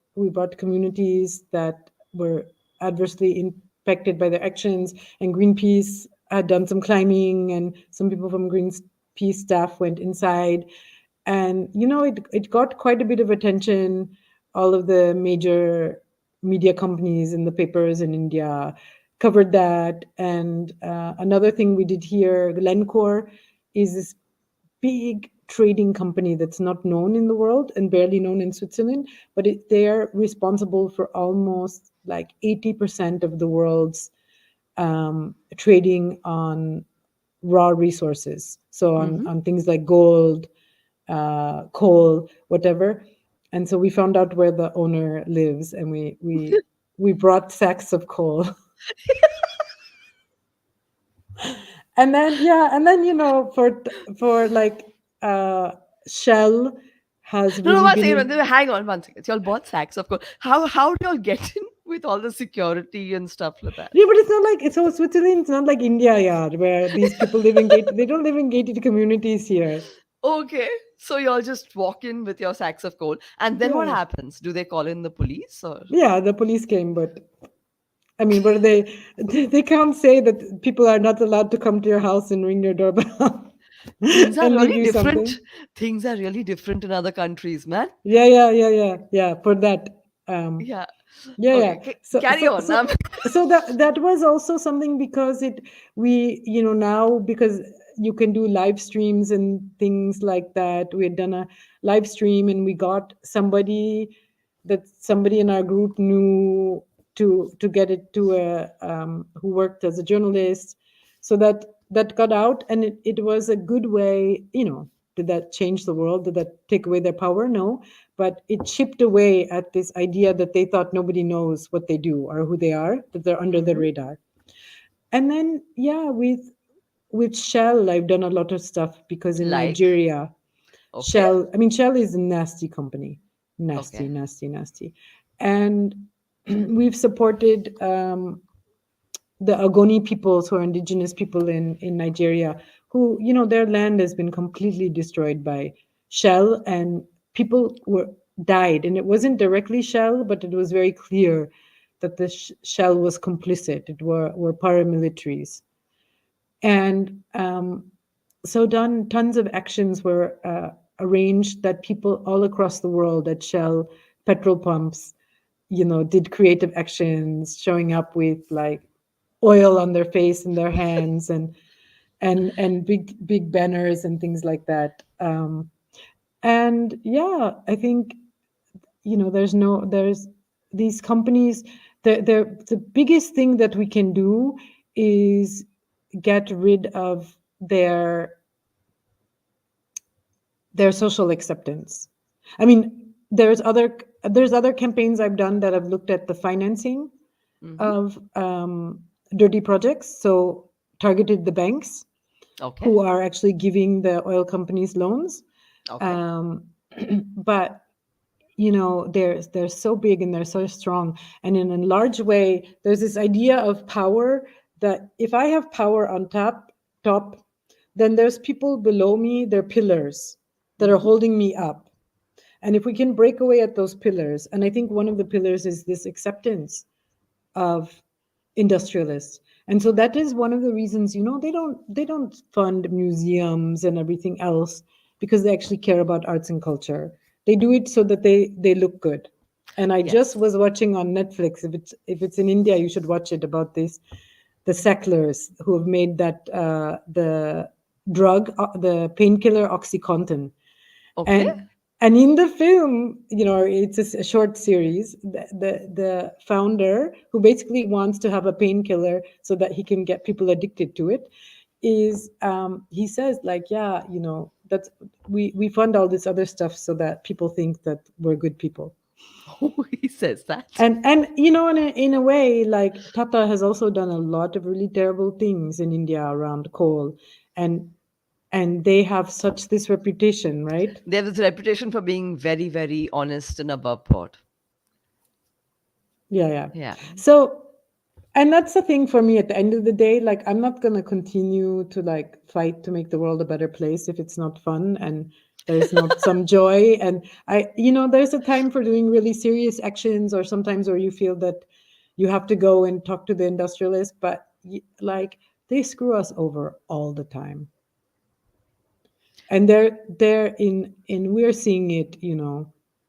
communities that were adversely impacted by their actions, and Greenpeace had done some climbing, and some people from Greenpeace staff went inside, and it got quite a bit of attention. All of the major media companies and the papers in India covered that. And another thing we did here, Glencore is this big trading company that's not known in the world and barely known in Switzerland, but they're responsible for almost like 80% of the world's trading on raw resources. So on, Mm-hmm. on things like gold, coal, whatever. And so we found out where the owner lives, and we brought sacks of coal. And then, yeah, and then, for like uh Shell has No, no, really one been second. in. Hang on one second. Y'all bought sacks, of course. How do y'all get in with all the security and stuff like that? Yeah, but it's not like, so Switzerland, it's not like India, yeah, where these people live in gate. They don't live in gated communities here. Okay. So y'all just walk in with your sacks of coal. And then what Yeah, happens? Do they call in the police or yeah. The police came, but I mean, but they can't say that people are not allowed to come to your house and ring your doorbell things are and leave really you something. different? Things are really different in other countries, man. Yeah, yeah, yeah, yeah, yeah. For that, Yeah. yeah, yeah. Okay. So, Carry so, on. so, so that was also something, because now, because you can do live streams and things like that. We had done a live stream, and we got somebody in our group knew, to get it to a who worked as a journalist, so that got out, and it was a good way. Did that change the world? Did that take away their power? No, but it chipped away at this idea that they thought nobody knows what they do or who they are, that they're under the Mm-hmm. radar. And then, yeah, with Shell, I've done a lot of stuff, because in Like, Nigeria, okay. Shell is a nasty company, nasty, Okay. nasty, nasty, and we've supported the Agoni peoples, who are indigenous people in Nigeria, who, their land has been completely destroyed by Shell, and people were died. And it wasn't directly Shell, but it was very clear that the Shell was complicit. It were paramilitaries. And so done tons of actions were arranged, that people all across the world at Shell petrol pumps, did creative actions, showing up with like oil on their face and their hands, and big banners and things like that. And yeah, I think, there's these companies. The biggest thing that we can do is get rid of their social acceptance. I mean, there's other campaigns I've done that have looked at the financing Mm-hmm. of dirty projects, so targeted the banks Okay. who are actually giving the oil companies loans. Okay. Um, but they're so big and they're so strong, and in a large way, there's this idea of power, that if I have power on top, then there's people below me, they're pillars that are Mm-hmm. holding me up. And if we can break away at those pillars, and I think one of the pillars is this acceptance of industrialists, And so that is one of the reasons, they don't fund museums and everything else because they actually care about arts and culture. They do it so that they look good. And I just Yes. was watching on Netflix. If it's in India, you should watch it, about this, the Sacklers who have made that, the drug, the painkiller OxyContin. Okay. And in the film, it's a short series. The founder, who basically wants to have a painkiller so that he can get people addicted to it, is, he says, like, yeah, that's, we fund all this other stuff so that people think that we're good people. Oh, he says that. And in a way, like, Tata has also done a lot of really terrible things in India around coal, and they have such this reputation, right? They have this reputation for being very, very honest and above board. Yeah, yeah. Yeah. So, and that's the thing for me at the end of the day, like, I'm not going to continue to, like, fight to make the world a better place if it's not fun and there's not some joy. And there's a time for doing really serious actions, or sometimes where you feel that you have to go and talk to the industrialists, but like, they screw us over all the time. And they're in we're seeing it,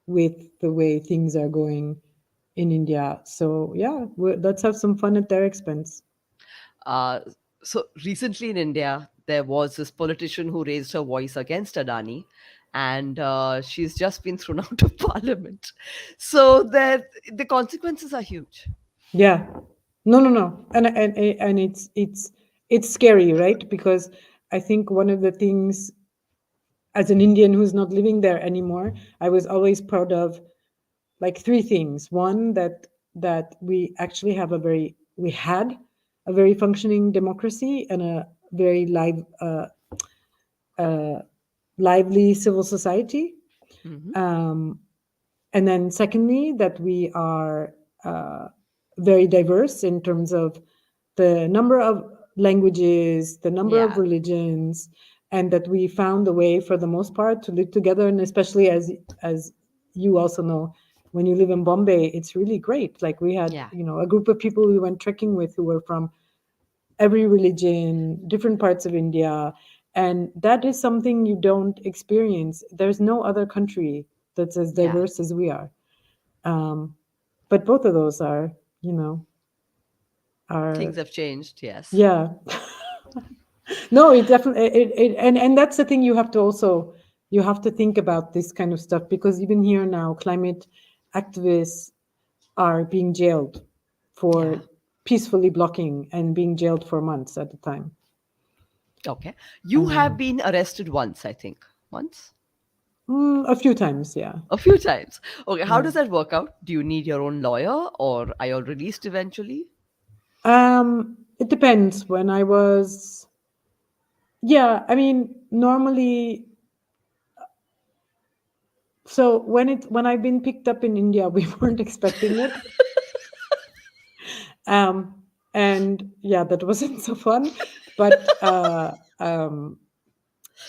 with the way things are going in India. So yeah, let's have some fun at their expense. Uh, so recently in India, there was this politician who raised her voice against Adani, and she's just been thrown out of parliament. So that the consequences are huge. Yeah. No, no, no. And it's scary, right? Because I think one of the things, as an Indian who's not living there anymore, I was always proud of, like, three things. One, that we had a very functioning democracy and a very uh, lively civil society. Hmm. Um, and then secondly, that we are, very diverse in terms of the number of languages, the number of Yeah, religions, and that we found a way, for the most part, to live together. And especially, as you also know, when you live in Bombay, it's really great. Like, we had, yeah, a group of people we went trekking with who were from every religion, different parts of India. And that is something you don't experience. There's no other country that's as yeah. diverse as we are. Um, but both of those you know, Things are, have changed. Yes. yeah. No, it definitely, and that's the thing, you have to think about this kind of stuff, because even here now, climate activists are being jailed for Yeah. peacefully blocking, and being jailed for months at a time. Okay. You have Um, been arrested once, I think. Once? a few times, yeah. A few times. Okay. How Yeah. does that work out? Do you need your own lawyer or are you all released eventually? It depends. Yeah, I mean, normally, so when I've been picked up in India, we weren't expecting it. Um, and yeah, that wasn't so fun. But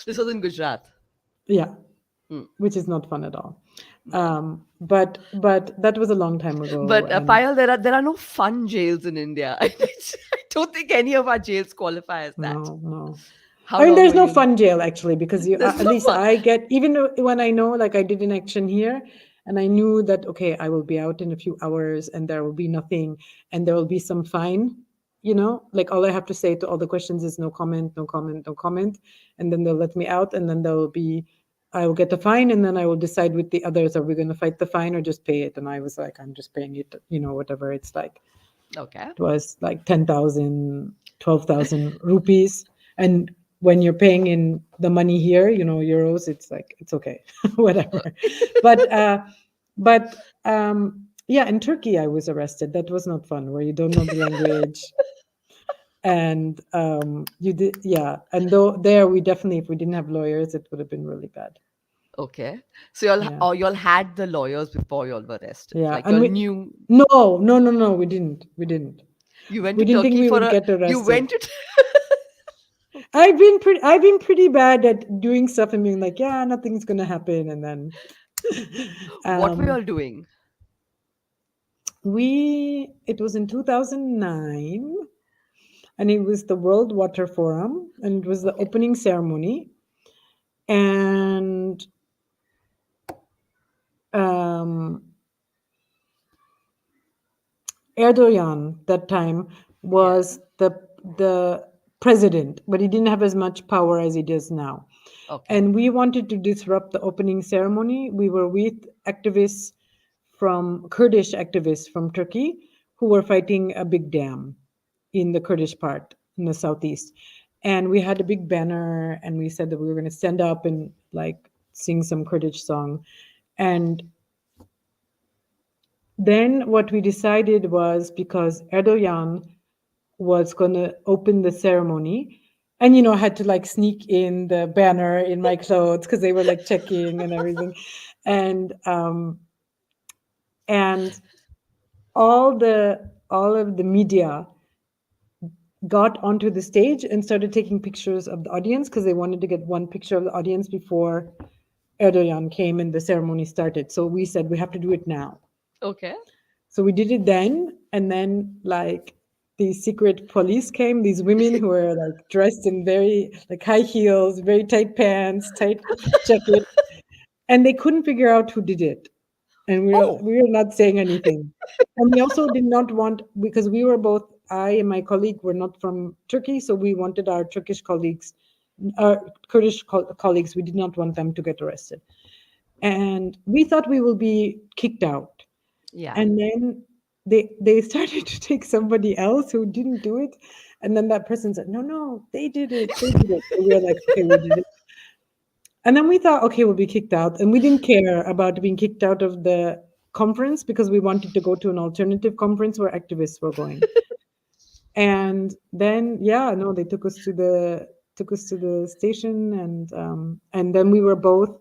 This was in Gujarat. yeah, Hmm. which is not fun at all. No. But that was a long time ago, But and Payal, there are no fun jails in India. I don't think any of our jails qualify as that. no, no. How I mean, long there's were no you? fun jail, actually, because There's at no least fun. I get, even when I know, like, I did an action here, and I knew that, okay, I will be out in a few hours and there will be nothing, and there will be some fine. Like, all I have to say to all the questions is no comment, no comment, no comment, and then they'll let me out, and then I will get the fine, and then I will decide with the others, are we going to fight the fine or just pay it? And I was like, I'm just paying it, whatever it's like. Okay. It was like 10,000, 12,000 rupees. And when you're paying in the money here, euros, it's like, it's okay, whatever. But, yeah, in Turkey, I was arrested. That was not fun, where you don't know the language. And you did, yeah. And though there, we definitely, if we didn't have lawyers, it would have been really bad. Okay. So Yeah. y'all had the lawyers before y'all were arrested. Yeah. Like And y'all we, knew no, no, no, no, we didn't. We didn't. you went We to didn't think Turkey we for would a get you arrested. went to Okay. I've been pretty bad at doing stuff and being like, yeah, nothing's gonna happen, and then What were um y'all doing? we it was in 2009. and it was the World Water Forum, and it was the Okay. opening ceremony. And um, Erdogan that time Yeah. was the president, but he didn't have as much power as he does now. Okay. And we wanted to disrupt the opening ceremony. We were with activists from Kurdish activists from Turkey who were fighting a big dam in the Kurdish part in the southeast. And we had a big banner and we said that we were going to stand up and like sing some Kurdish song. And then what we decided was because Erdogan was going to open the ceremony, and I had to like sneak in the banner in my clothes because they were like checking and everything. And um and all of the media got onto the stage and started taking pictures of the audience because they wanted to get one picture of the audience before Erdogan came and the ceremony started. So we said we have to do it now. Okay. So we did it then, and then like these secret police came, these women who were like dressed in very like high heels, very tight pants, tight jacket, and they couldn't figure out who did it. And Oh, we were not saying anything. And we also did not want, because we were both, I and my colleague were not from Turkey, so we wanted our Turkish colleagues, our Kurdish colleagues, we did not want them to get arrested. And we thought we will be kicked out. yeah. And then they started to take somebody else who didn't do it. And then that person said, no, no, they did it. They did it. So we were like, okay, we did it. And then we thought, okay, we'll be kicked out. And we didn't care about being kicked out of the conference because we wanted to go to an alternative conference where activists were going. And then, yeah, no, they took us to the station, and then we were both,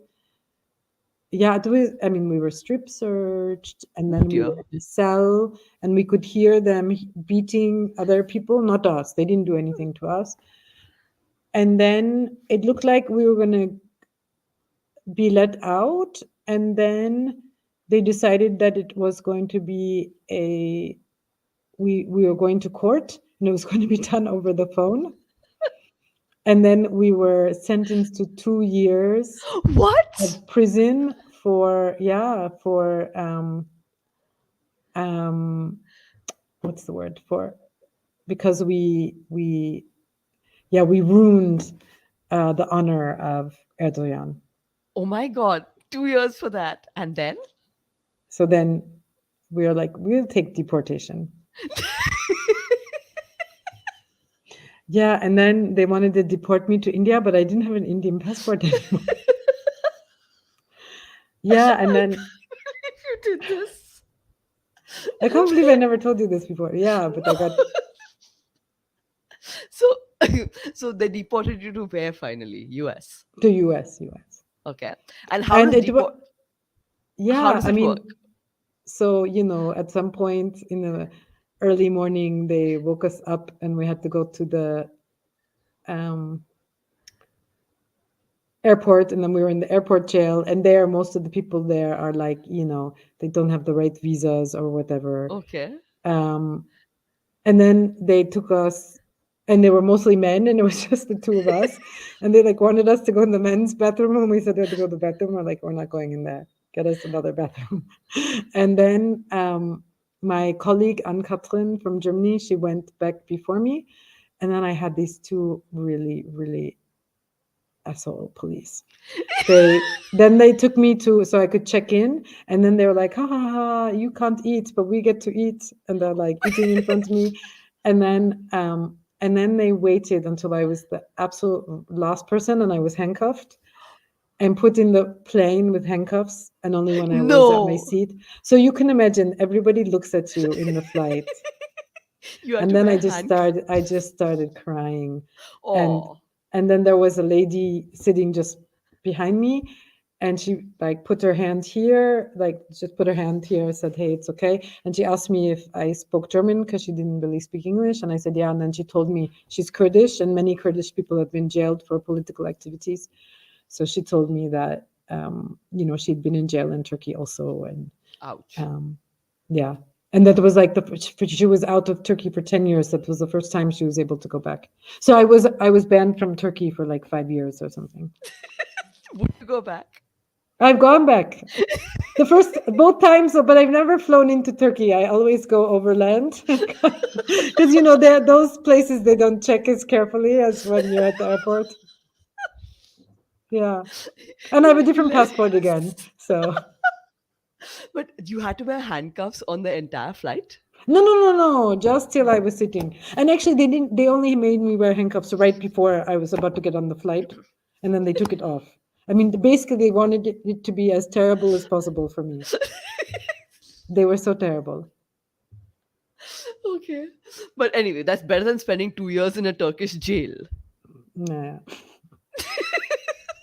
yeah, it was, I mean, we were strip searched, and Oh then we dear. were in a cell, and we could hear them beating other people, not us. They didn't do anything to us. And then it looked like we were going to be let out, and then they decided that it was going to be we were going to court, and it was going to be done over the phone. And then we were sentenced to 2 years What? of prison for, yeah, for um what's the word for, because we yeah, we ruined the honor of Erdogan. Oh my God. 2 years for that. And then? So then we are like, we'll take deportation. Yeah, and then they wanted to deport me to India, but I didn't have an Indian passport anymore. Yeah, and then You did this. I can't believe I never told you this before. Yeah, but I got So, so they deported you to where finally? US. to US. Okay. And how And does it was, deport? How yeah, does I it work? mean, so, at some point in the early morning, they woke us up and we had to go to the um, airport. And then we were in the airport jail. And there, most of the people there are like, they don't have the right visas or whatever. Okay. Um, and then they took us, and they were mostly men, and it was just the two of us. And they like wanted us to go in the men's bathroom. And we said we had to go to the bathroom. We're like, we're not going in there. Get us another bathroom. And then my colleague Anne-Catherine from Germany, she went back before me. And then I had these two really, really asshole police. Then they took me to so I could check in, and then they were like, ha ha ha, you can't eat, but we get to eat. And they're like eating in front of me. And then they waited until I was the absolute last person and I was handcuffed and put in the plane with handcuffs, and only when I was at my No. seat. So you can imagine everybody looks at you in the flight. You had And to then wear handcuffs. I just started crying. and Oh, and then there was a lady sitting just behind me, and she like put her hand here, like just put her hand here, said, hey, it's okay. And she asked me if I spoke German because she didn't really speak English, and I said yeah. And then she told me she's Kurdish, and many Kurdish people have been jailed for political activities. So she told me that she'd been in jail in Turkey also. And ouch. um, yeah. And that was like she was out of Turkey for 10 years. That was the first time she was able to go back. So I was banned from Turkey for like 5 years or something. Would you go back? I've gone back. The first both times, but I've never flown into Turkey. I always go overland because there those places they don't check as carefully as when you're at the airport. Yeah, and I have You're a different passport again. hilarious. So But you had to wear handcuffs on the entire flight? no, no, no, no. Just till I was sitting, and actually they didn't. They only made me wear handcuffs right before I was about to get on the flight, and then they took it off. I mean, basically they wanted it to be as terrible as possible for me. They were so terrible. Okay. But anyway, that's better than spending 2 years in a Turkish jail. Yeah,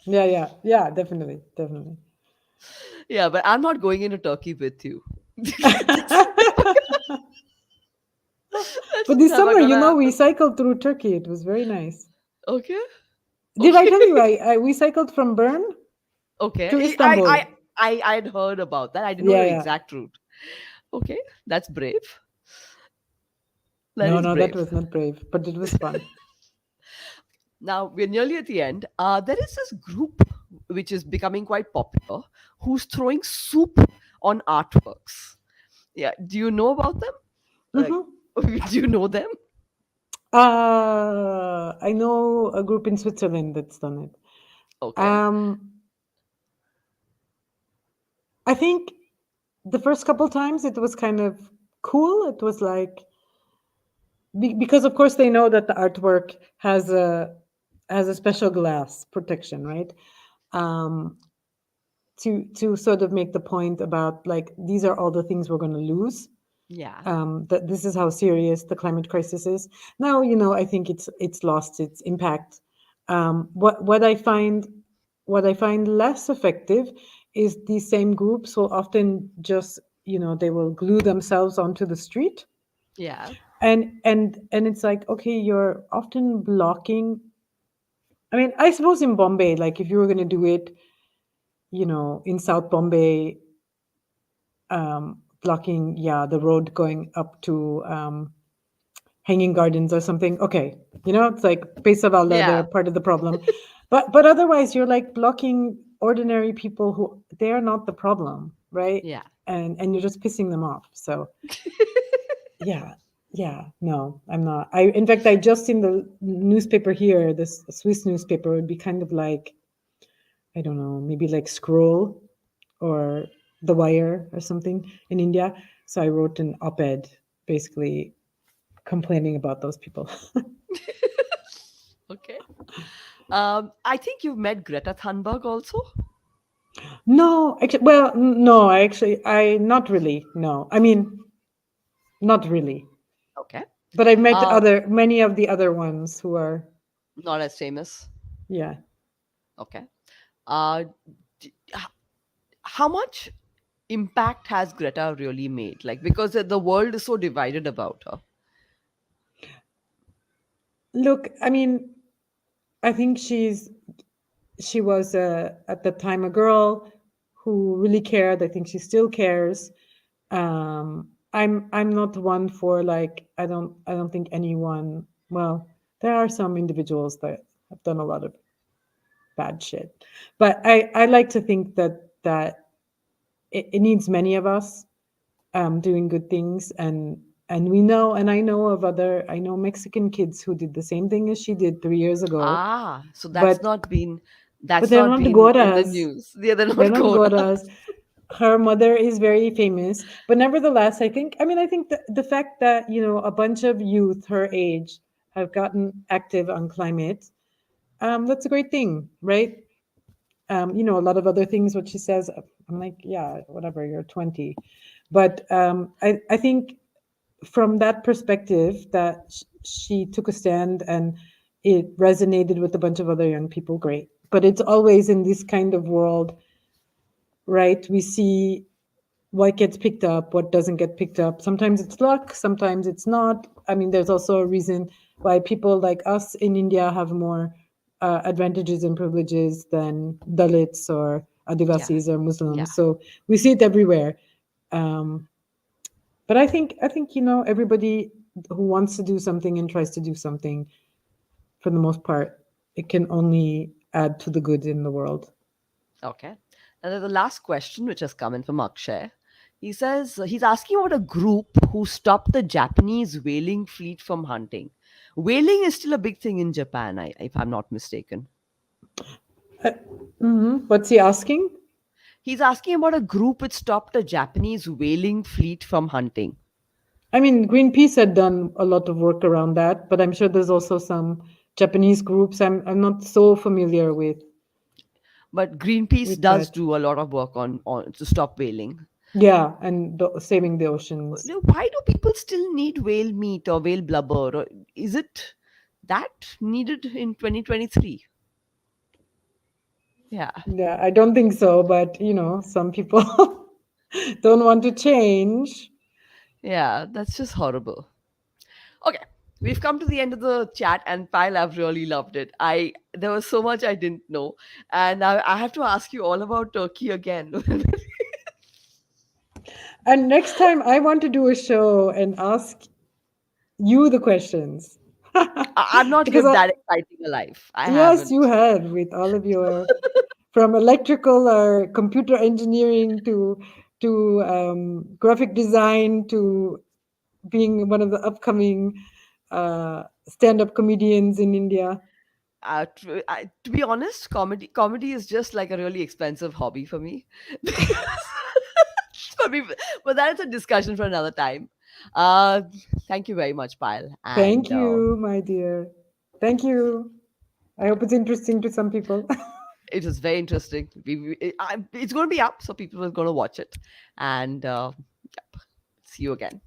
yeah, yeah, yeah. Definitely, definitely. Yeah, but I'm not going into Turkey with you. That's But this never summer, gonna we happen. cycled through Turkey. It was very nice. Okay. Did I tell you Okay. we cycled from Bern to Okay. Istanbul? I'd heard about that. I didn't know Yeah, your yeah. exact route. Okay. That's brave. That No, is no, that brave. was not brave, but it was fun. Now we're nearly at the end. There is this group which is becoming quite popular who's throwing soup on artworks. Yeah. Do you know about them? Like, Hmm. do you know them? I know a group in Switzerland that's done it. Okay. Um, I think the first couple times it was kind of cool. It was like because of course they know that the artwork has a special glass protection, right? Um, to sort of make the point about like these are all the things we're going to lose. Yeah. That this is how serious the climate crisis is. Now, I think it's lost its impact. What I find less effective is these same groups will often just they will glue themselves onto the street, Yeah. and it's like, okay, you're often blocking. I mean, I suppose in Bombay, like if you were going to do it, in South Bombay, blocking, yeah, the road going up to Hanging Gardens or something. Okay, it's like Pesawala, they're Yeah. part of the problem, but otherwise you're like blocking ordinary people who they are not the problem, right? Yeah. And you're just pissing them off. So yeah, yeah, no, I'm not. In fact, I just in the newspaper here, this Swiss newspaper would be kind of like, I don't know, maybe like Scroll or The Wire or something in India. So I wrote an op-ed basically complaining about those people. Okay. I think you've met Greta Thunberg also. No, actually, well, no, I not really. No, I mean, not really. Okay. But I've met Uh, many of the other ones who are, Not as famous. yeah. Okay. Uh, how much impact has Greta really made? Like, because the world is so divided about her. Look, I mean, I think she was at the time a girl who really cared. I think she still cares. I'm not one for like I don't think anyone. Well, there are some individuals that have done a lot of bad shit, but I like to think that it needs many of us doing good things, and we know, and I know Mexican kids who did the same thing as she did 3 years ago, Ah, so but that's they're not not been in the goras. news. Yeah, they're They're not not Gora. goras. Her mother is very famous, but nevertheless, I think the fact that a bunch of youth her age have gotten active on climate, that's a great thing, right? A lot of other things what she says, I'm like, yeah, whatever, you're 20. But I think from that perspective that she took a stand and it resonated with a bunch of other young people, great. But it's always in this kind of world, right? We see what gets picked up, what doesn't get picked up. Sometimes it's luck, sometimes it's not. I mean, there's also a reason why people like us in India have more advantages and privileges than Dalits or Yeah, Adivasis or yeah, Muslims. So we see it everywhere. Um, But I think everybody who wants to do something and tries to do something, for the most part, it can only add to the good in the world. Okay. And then the last question, which has come in from Akshay, he says he's asking about a group who stopped the Japanese whaling fleet from hunting. Whaling is still a big thing in Japan, if I'm not mistaken. Uh, What's he asking? He's asking about a group which stopped a Japanese whaling fleet from hunting. I mean, Greenpeace had done a lot of work around that, but I'm sure there's also some Japanese groups. I'm not so familiar But Greenpeace with does that. do a lot of work on to stop whaling. Yeah, and saving the oceans. Why do people still need whale meat or whale blubber? Or is it that needed in 2023? Yeah, Yeah, I don't think so, but some people don't want to change. yeah, that's just horrible. Okay, we've come to the end of the chat, and Pyle, I've really loved it. There was so much I didn't know, and I have to ask you all about Turkey again. And next time I want to do a show and ask you the questions. I've not Because lived that exciting a life. I yes, you haven't. have, with all of your, from electrical or computer engineering to graphic design to being one of the upcoming stand-up comedians in India. To be honest, comedy is just like a really expensive hobby for me. For me, but that's a discussion for another time. Uh, Thank you very much, Pyle, Thank and you, my dear. Thank you. I hope it's interesting to some people. it was very interesting. It's going to be up, so people are going to watch it, and yep, see you again.